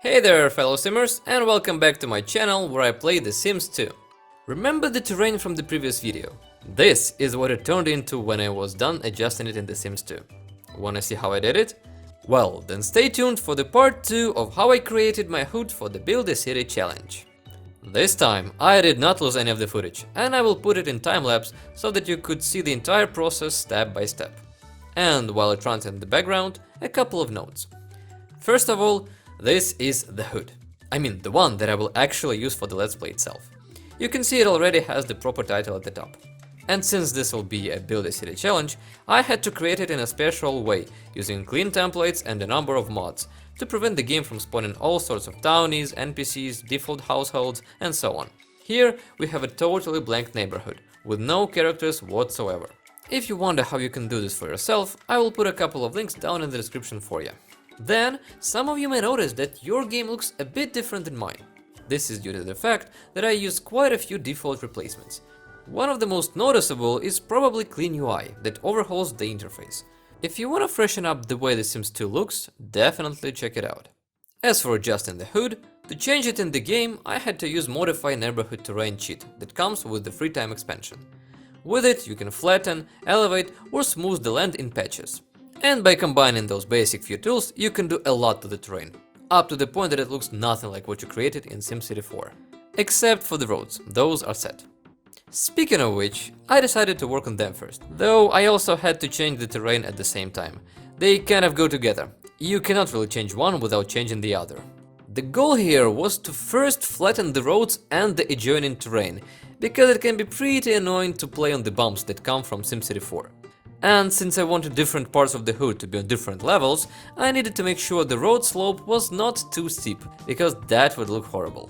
Hey there fellow simmers, and welcome back to my channel where I play The Sims 2. Remember the terrain from the previous video? This is what it turned into when I was done adjusting it in The Sims 2. Wanna see how I did it? Well, then stay tuned for the part 2 of how I created my HUD for the Build a City challenge. This time I did not lose any of the footage, and I will put it in time-lapse so that you could see the entire process step by step. And while it runs in the background, a couple of notes. First of all, this is the HUD. I mean the one that I will actually use for the Let's Play itself. You can see it already has the proper title at the top. And since this will be a Build a City challenge, I had to create it in a special way, using clean templates and a number of mods, to prevent the game from spawning all sorts of townies, NPCs, default households, and so on. Here we have a totally blank neighborhood, with no characters whatsoever. If you wonder how you can do this for yourself, I will put a couple of links down in the description for you. Then, some of you may notice that your game looks a bit different than mine. This is due to the fact that I use quite a few default replacements. One of the most noticeable is probably Clean UI, that overhauls the interface. If you want to freshen up the way The Sims 2 looks, definitely check it out. As for adjusting the HUD, to change it in the game I had to use Modify Neighborhood Terrain cheat that comes with the free time expansion. With it you can flatten, elevate or smooth the land in patches. And by combining those basic few tools, you can do a lot to the terrain, up to the point that it looks nothing like what you created in SimCity 4. Except for the roads, those are set. Speaking of which, I decided to work on them first, though I also had to change the terrain at the same time. They kind of go together, you cannot really change one without changing the other. The goal here was to first flatten the roads and the adjoining terrain, because it can be pretty annoying to play on the bumps that come from SimCity 4. And since I wanted different parts of the HUD to be on different levels, I needed to make sure the road slope was not too steep, because that would look horrible.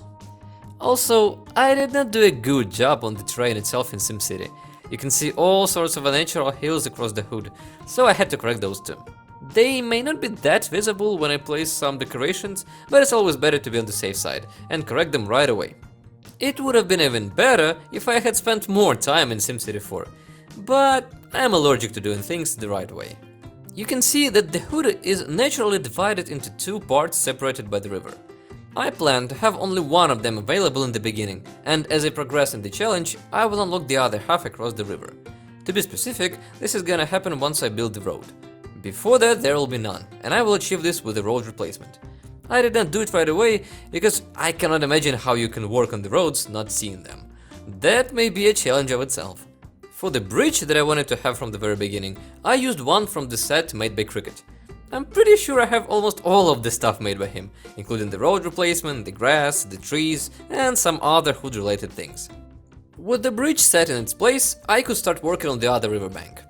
Also, I did not do a good job on the terrain itself in SimCity. You can see all sorts of unnatural hills across the HUD, so I had to correct those too. They may not be that visible when I place some decorations, but it's always better to be on the safe side and correct them right away. It would have been even better if I had spent more time in SimCity 4, but I am allergic to doing things the right way. You can see that the HUD is naturally divided into two parts separated by the river. I plan to have only one of them available in the beginning, and as I progress in the challenge, I will unlock the other half across the river. To be specific, this is gonna happen once I build the road. Before that there will be none, and I will achieve this with a road replacement. I did not do it right away, because I cannot imagine how you can work on the roads not seeing them. That may be a challenge of itself. For the bridge that I wanted to have from the very beginning, I used one from the set made by Cricket. I'm pretty sure I have almost all of the stuff made by him, including the road replacement, the grass, the trees, and some other HUD related things. With the bridge set in its place, I could start working on the other riverbank.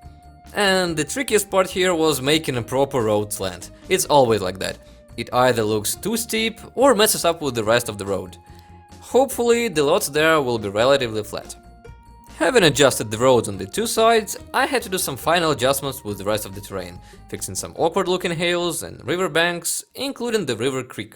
And the trickiest part here was making a proper road slant. It's always like that. It either looks too steep or messes up with the rest of the road. Hopefully the lots there will be relatively flat. Having adjusted the roads on the two sides, I had to do some final adjustments with the rest of the terrain, fixing some awkward looking hills and riverbanks, including the river creek.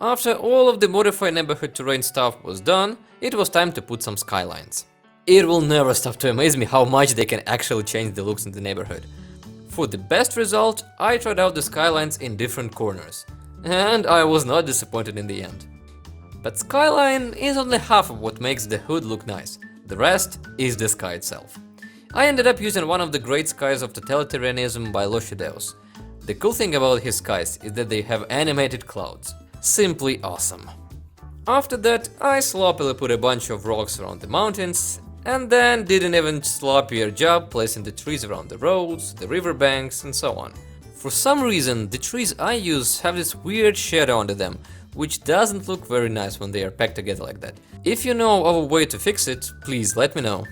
After all of the modified neighborhood terrain stuff was done, it was time to put some skylines. It will never stop to amaze me how much they can actually change the looks in the neighborhood. For the best result, I tried out the skylines in different corners, and I was not disappointed in the end. But skyline is only half of what makes the HUD look nice. The rest is the sky itself. I ended up using one of the Great Skies of Totalitarianism by Deus. The cool thing about his skies is that they have animated clouds. Simply awesome. After that, I sloppily put a bunch of rocks around the mountains, and then did an even sloppier job placing the trees around the roads, the riverbanks, and so on. For some reason, the trees I use have this weird shadow under them, which doesn't look very nice when they are packed together like that. If you know of a way to fix it, please let me know.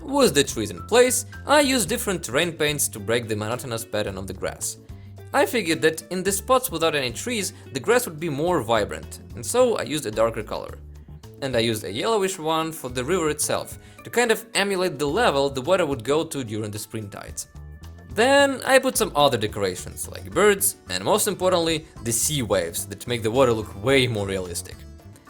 With the trees in place, I used different terrain paints to break the monotonous pattern of the grass. I figured that in the spots without any trees, the grass would be more vibrant, and so I used a darker color. And I used a yellowish one for the river itself, to kind of emulate the level the water would go to during the spring tides. Then I put some other decorations, like birds, and most importantly, the sea waves that make the water look way more realistic.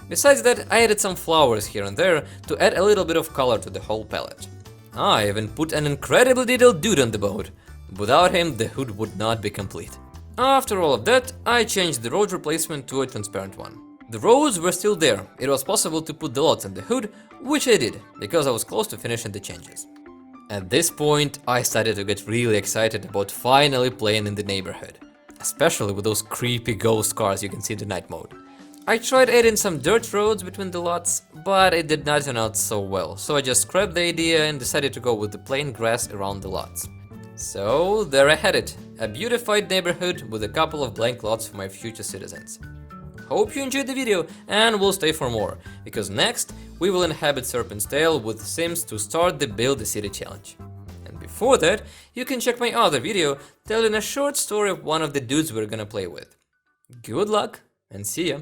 Besides that, I added some flowers here and there to add a little bit of color to the whole palette. I even put an incredibly detailed dude on the boat. Without him, the HUD would not be complete. After all of that, I changed the road replacement to a transparent one. The roads were still there, it was possible to put the lots in the hood, which I did, because I was close to finishing the changes. At this point, I started to get really excited about finally playing in the neighborhood, especially with those creepy ghost cars you can see in the night mode. I tried adding some dirt roads between the lots, but it did not turn out so well, so I just scrapped the idea and decided to go with the plain grass around the lots. So there I had it, a beautified neighborhood with a couple of blank lots for my future citizens. Hope you enjoyed the video and will stay for more, because next we will inhabit Serpent's Tail with Sims to start the Build a City challenge. And before that, you can check my other video telling a short story of one of the dudes we're gonna play with. Good luck and see ya!